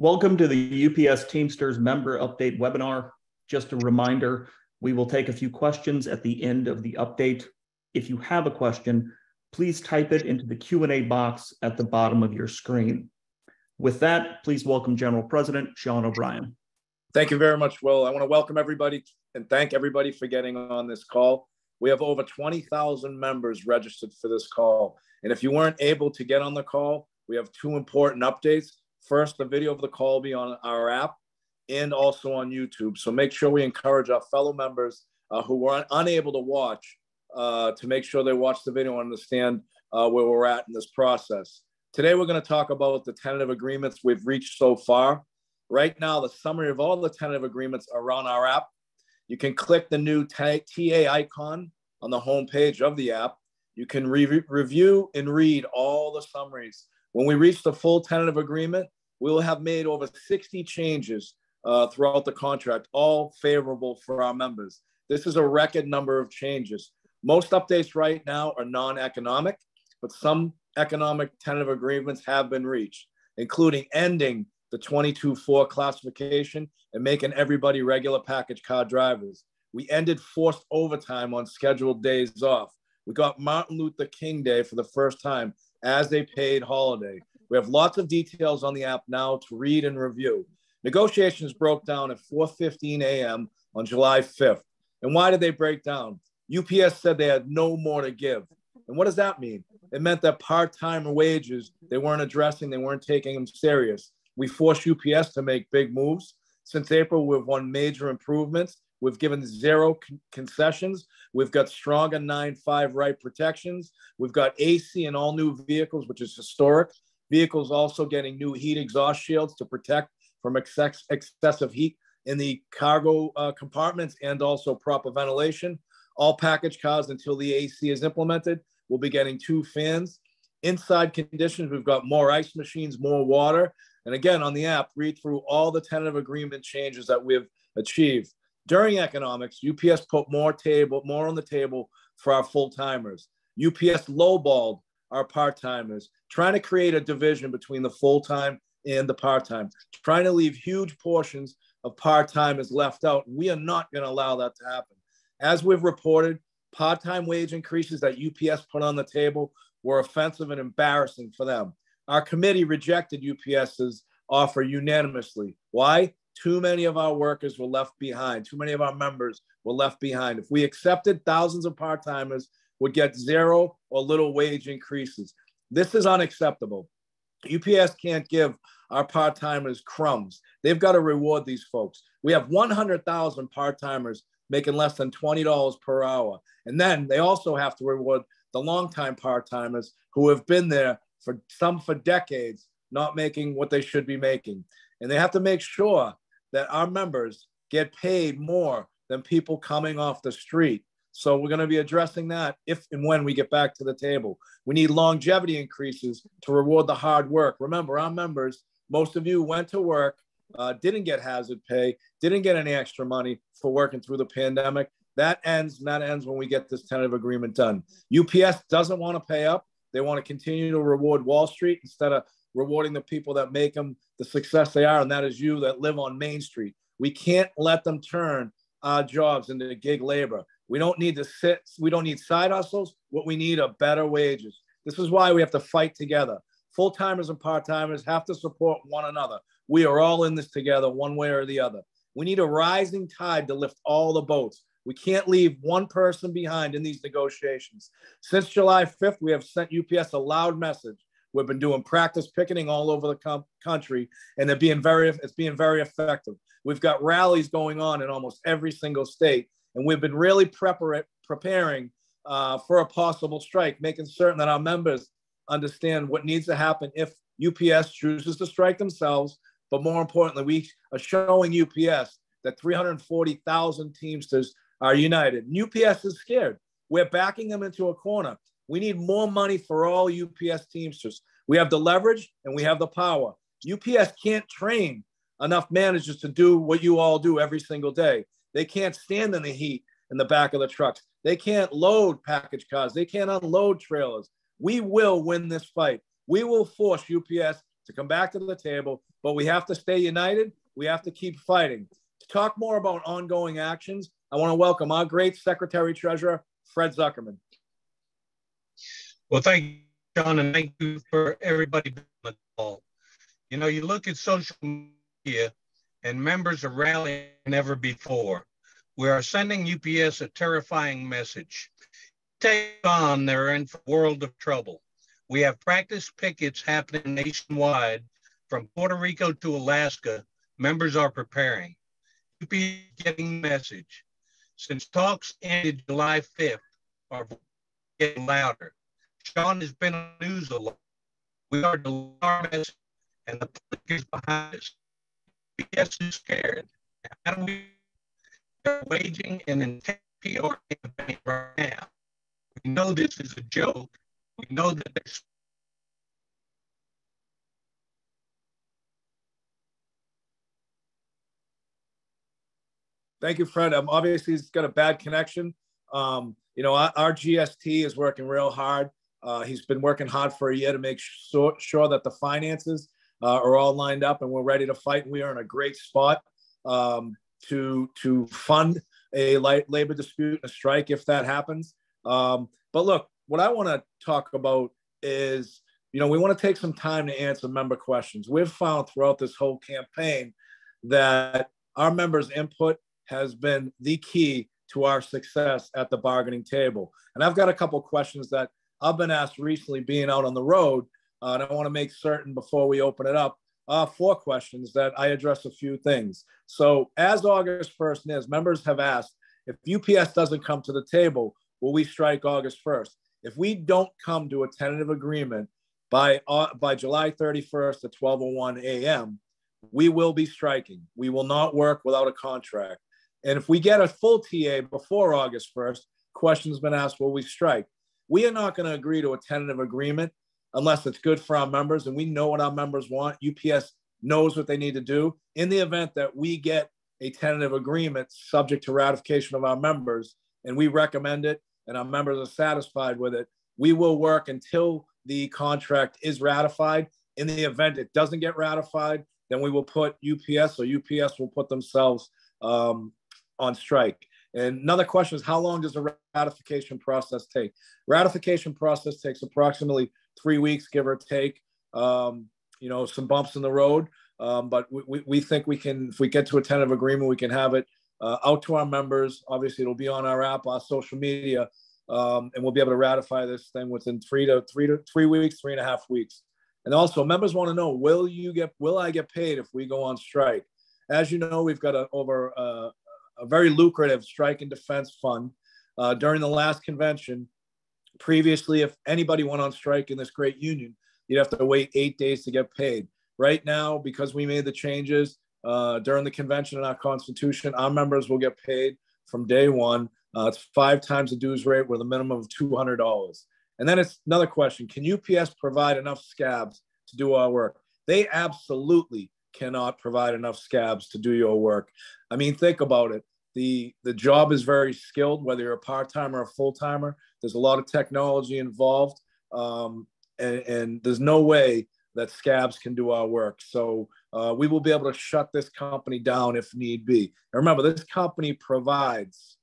Welcome to the UPS Teamsters member update webinar. Just a reminder, we will take a few questions at the end of the update. If you have a question, please type it into the Q&A box at the bottom of your screen. With that, please welcome General President Sean O'Brien. Thank you very much, Will. I want to welcome everybody and thank everybody for getting on this call. We have over 20,000 members registered for this call. And if you weren't able to get on the call, we have two important updates. First, the video of the call will be on our app and also on YouTube. So make sure we encourage our fellow members who were unable to watch to make sure they watch the video and understand where we're at in this process. Today, we're going to talk about the tentative agreements we've reached so far. Right now, the summary of all the tentative agreements are on our app. You can click the new TA icon on the homepage of the app. You can review and read all the summaries. When we reach the full tentative agreement, we will have made over 60 changes throughout the contract, all favorable for our members. This is a record number of changes. Most updates right now are non-economic, but some economic tentative agreements have been reached, including ending the 22-4 classification and making everybody regular package car drivers. We ended forced overtime on scheduled days off. We got Martin Luther King Day for the first time as a paid holiday. We have lots of details on the app now to read and review. Negotiations broke down at 4:15 a.m. on July 5th. And why did they break down? UPS said they had no more to give. And what does that mean? It meant that part-time wages, they weren't addressing, they weren't taking them serious. We forced UPS to make big moves. Since April, we've won major improvements. We've given zero concessions. We've got stronger 9.5 right protections. We've got AC in all new vehicles, which is historic. Vehicles also getting new heat exhaust shields to protect from excessive heat in the cargo compartments and also proper ventilation. All package cars until the AC is implemented will be getting 2 fans. Inside conditions, we've got more ice machines, more water. And again, on the app, read through all the tentative agreement changes that we've achieved. During economics, UPS put more on the table for our full-timers. UPS lowballed our part-timers, trying to create a division between the full-time and the part-time, trying to leave huge portions of part-timers left out. We are not going to allow that to happen. As we've reported, part-time wage increases that UPS put on the table were offensive and embarrassing for them. Our committee rejected UPS's offer unanimously. Why? Too many of our workers were left behind. Too many of our members were left behind. If we accepted, thousands of part-timers would get zero or little wage increases. This is unacceptable. UPS can't give our part-timers crumbs. They've got to reward these folks. We have 100,000 part-timers making less than $20 per hour. And then they also have to reward the longtime part-timers who have been there for decades, not making what they should be making. And they have to make sure that our members get paid more than people coming off the street. So we're going to be addressing that if and when we get back to the table. We need longevity increases to reward the hard work. Remember, our members, most of you went to work, didn't get hazard pay, didn't get any extra money for working through the pandemic. That ends when we get this tentative agreement done. UPS doesn't want to pay up. They want to continue to reward Wall Street instead of rewarding the people that make them the success they are, and that is you that live on Main Street. We can't let them turn our jobs into gig labor. We don't need side hustles. What we need are better wages. This is why we have to fight together. Full-timers and part-timers have to support one another. We are all in this together one way or the other. We need a rising tide to lift all the boats. We can't leave one person behind in these negotiations. Since July 5th, we have sent UPS a loud message. We've been doing practice picketing all over the country, and it's being very effective. We've got rallies going on in almost every single state, and we've been really preparing for a possible strike, making certain that our members understand what needs to happen if UPS chooses to strike themselves. But more importantly, we are showing UPS that 340,000 Teamsters are united. And UPS is scared. We're backing them into a corner. We need more money for all UPS Teamsters. We have the leverage and we have the power. UPS can't train enough managers to do what you all do every single day. They can't stand in the heat in the back of the trucks. They can't load package cars. They can't unload trailers. We will win this fight. We will force UPS to come back to the table, but we have to stay united. We have to keep fighting. To talk more about ongoing actions, I want to welcome our great Secretary Treasurer, Fred Zuckerman. Well, thank you, John, and thank you for everybody on the call. You know, you look at social media and members are rallying never before. We are sending UPS a terrifying message. Take on, they're in for a world of trouble. We have practice pickets happening nationwide from Puerto Rico to Alaska. Members are preparing. UPS getting the message. Since talks ended July 5th, our voice is getting louder. Sean has been on the news a lot. We are delivering and the public is behind us. UPS is scared. How do we? They're waging an intense PR campaign right now. We know this is a joke. We know that there's. Thank you, Fred. Obviously, he's got a bad connection. You know, our GST is working real hard. He's been working hard for a year to make sure that the finances are all lined up and we're ready to fight. We are in a great spot to fund a labor dispute, a strike, if that happens. But look, what I want to talk about is, you know, we want to take some time to answer member questions. We've found throughout this whole campaign that our members' input has been the key to our success at the bargaining table. And I've got a couple of questions that I've been asked recently being out on the road, and I want to make certain before we open it up, 4 questions that I address a few things. So as August 1st is, members have asked, if UPS doesn't come to the table, will we strike August 1st? If we don't come to a tentative agreement by July 31st at 12:01 a.m., we will be striking. We will not work without a contract. And if we get a full TA before August 1st, questions been asked, will we strike? We are not going to agree to a tentative agreement unless it's good for our members, and we know what our members want. UPS knows what they need to do. In the event that we get a tentative agreement subject to ratification of our members, and we recommend it, and our members are satisfied with it, we will work until the contract is ratified. In the event it doesn't get ratified, then we will put UPS, or UPS will put themselves on strike. And another question is, how long does the ratification process take? Ratification process takes approximately 3 weeks, give or take. You know, some bumps in the road, but we think we can, if we get to a tentative agreement, we can have it out to our members. Obviously, it'll be on our app, our social media, and we'll be able to ratify this thing within 3 weeks, 3.5 weeks. And also, members want to know, will I get paid if we go on strike? As you know, we've got a very lucrative strike and defense fund. During the last convention, previously, if anybody went on strike in this great union, you'd have to wait 8 days to get paid. Right now, because we made the changes during the convention in our constitution, our members will get paid from day one. It's 5 times the dues rate with a minimum of $200. And then it's another question, can UPS provide enough scabs to do our work? They absolutely cannot provide enough scabs to do your work. I mean, think about it. The job is very skilled, whether you're a part-timer or a full-timer. There's a lot of technology involved, and there's no way that scabs can do our work. So we will be able to shut this company down if need be. And remember, this company provides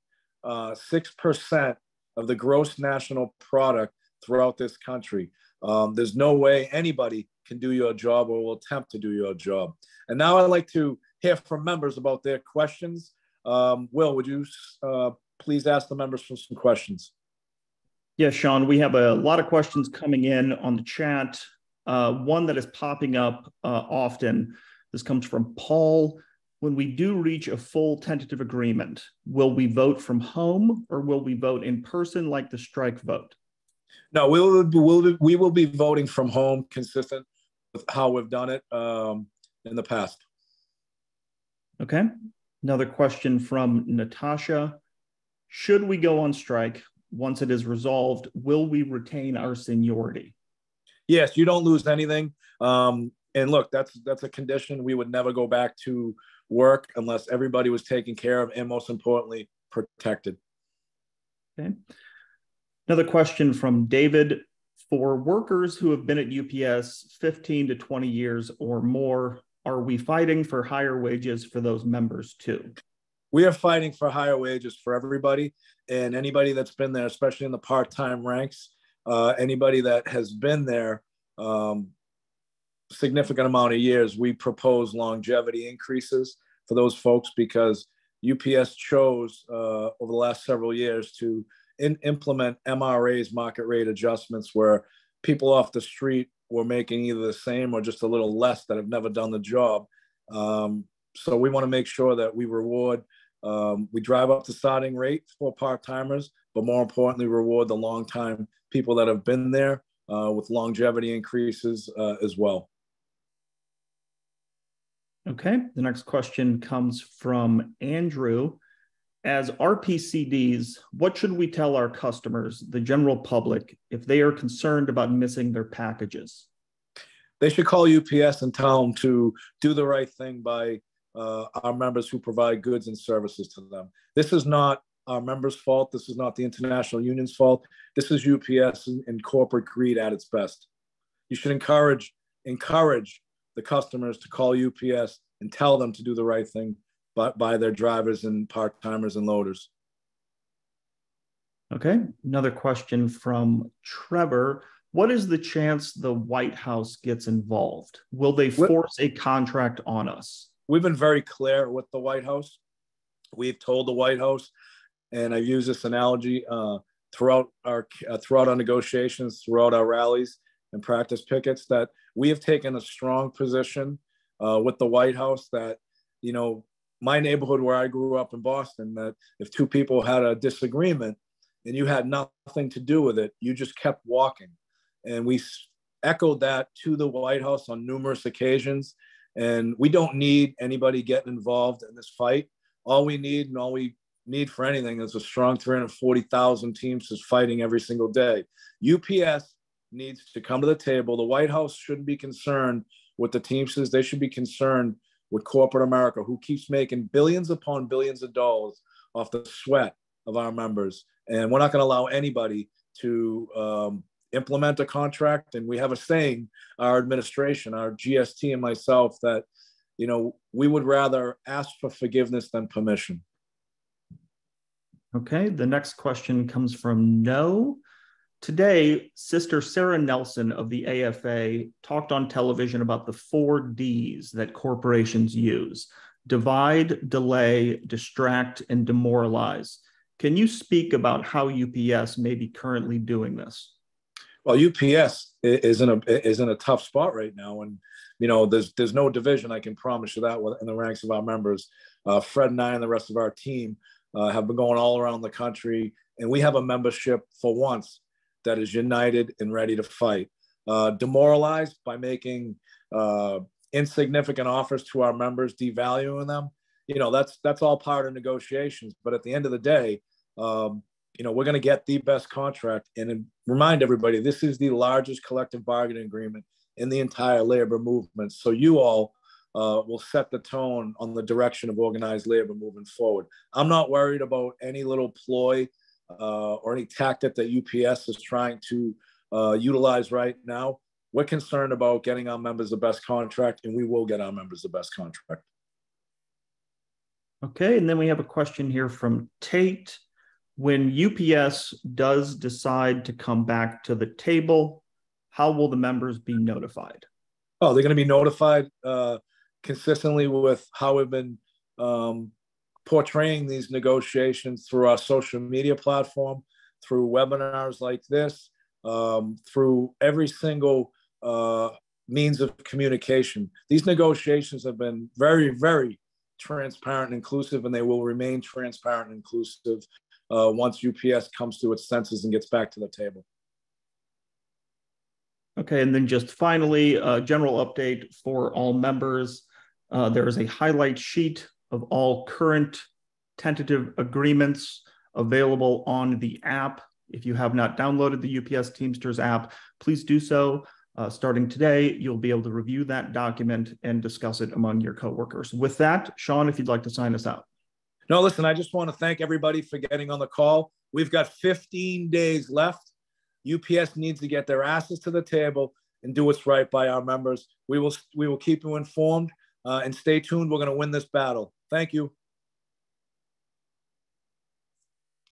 6% of the gross national product throughout this country. There's no way anybody can do your job or will attempt to do your job. And now I'd like to hear from members about their questions. Will, would you please ask the members for some questions? Yes, Sean, we have a lot of questions coming in on the chat. One that is popping up often. This comes from Paul. When we do reach a full tentative agreement, will we vote from home or will we vote in person like the strike vote? No, we will be voting from home, consistent with how we've done it in the past. Okay. Another question from Natasha. Should we go on strike once it is resolved, will we retain our seniority? Yes, you don't lose anything. And look, that's a condition. We would never go back to work unless everybody was taken care of and, most importantly, protected. Okay. Another question from David. For workers who have been at UPS 15 to 20 years or more, are we fighting for higher wages for those members too? We are fighting for higher wages for everybody, and anybody that's been there, especially in the part-time ranks, anybody that has been there significant amount of years, we propose longevity increases for those folks because UPS chose over the last several years to implement MRAs, market rate adjustments, where people off the street were making either the same or just a little less that have never done the job. So we want to make sure that we reward, we drive up the starting rate for part-timers, but more importantly, reward the long-time people that have been there with longevity increases as well. Okay, the next question comes from Andrew. As RPCDs, what should we tell our customers, the general public, if they are concerned about missing their packages? They should call UPS and tell them to do the right thing by our members who provide goods and services to them. This is not our members' fault. This is not the International Union's fault. This is UPS and corporate greed at its best. You should encourage the customers to call UPS and tell them to do the right thing by their drivers and part-timers and loaders. Okay, another question from Trevor. What is the chance the White House gets involved? Will they force a contract on us? We've been very clear with the White House. We've told the White House, and I've used this analogy throughout our negotiations, throughout our rallies and practice pickets, that we have taken a strong position with the White House that, you know, my neighborhood where I grew up in Boston, that if two people had a disagreement and you had nothing to do with it, you just kept walking. And we echoed that to the White House on numerous occasions. And we don't need anybody getting involved in this fight. All we need and all we need for anything is a strong 340,000 Teamsters fighting every single day. UPS needs to come to the table. The White House shouldn't be concerned with the Teamsters. They should be concerned with corporate America, who keeps making billions upon billions of dollars off the sweat of our members. And we're not going to allow anybody to implement a contract. And we have a saying, our administration, our GST and myself, that, you know, we would rather ask for forgiveness than permission. Okay, the next question comes from No. Today, Sister Sarah Nelson of the AFA talked on television about the 4 Ds that corporations use: divide, delay, distract, and demoralize. Can you speak about how UPS may be currently doing this? Well, UPS is in a tough spot right now, and you know there's no division. I can promise you that in the ranks of our members. Fred and I and the rest of our team have been going all around the country, and we have a membership for once that is united and ready to fight. Demoralized by making insignificant offers to our members, devaluing them. You know, that's all part of negotiations. But at the end of the day, you know, we're going to get the best contract. And remind everybody, this is the largest collective bargaining agreement in the entire labor movement. So you all will set the tone on the direction of organized labor moving forward. I'm not worried about any little ploy or any tactic that UPS is trying to utilize right now. We're concerned about getting our members the best contract, and we will get our members the best contract. Okay, and then we have a question here from Tate. When UPS does decide to come back to the table, how will the members be notified? Oh, they're going to be notified consistently with how we've been portraying these negotiations through our social media platform, through webinars like this, through every single means of communication. These negotiations have been very, very transparent and inclusive, and they will remain transparent and inclusive once UPS comes to its senses and gets back to the table. Okay, and then just finally, a general update for all members. There is a highlight sheet of all current tentative agreements available on the app. If you have not downloaded the UPS Teamsters app, please do so. Starting today, you'll be able to review that document and discuss it among your coworkers. With that, Sean, if you'd like to sign us out. No, listen, I just want to thank everybody for getting on the call. We've got 15 days left. UPS needs to get their asses to the table and do what's right by our members. We will keep you informed and stay tuned. We're going to win this battle. Thank you.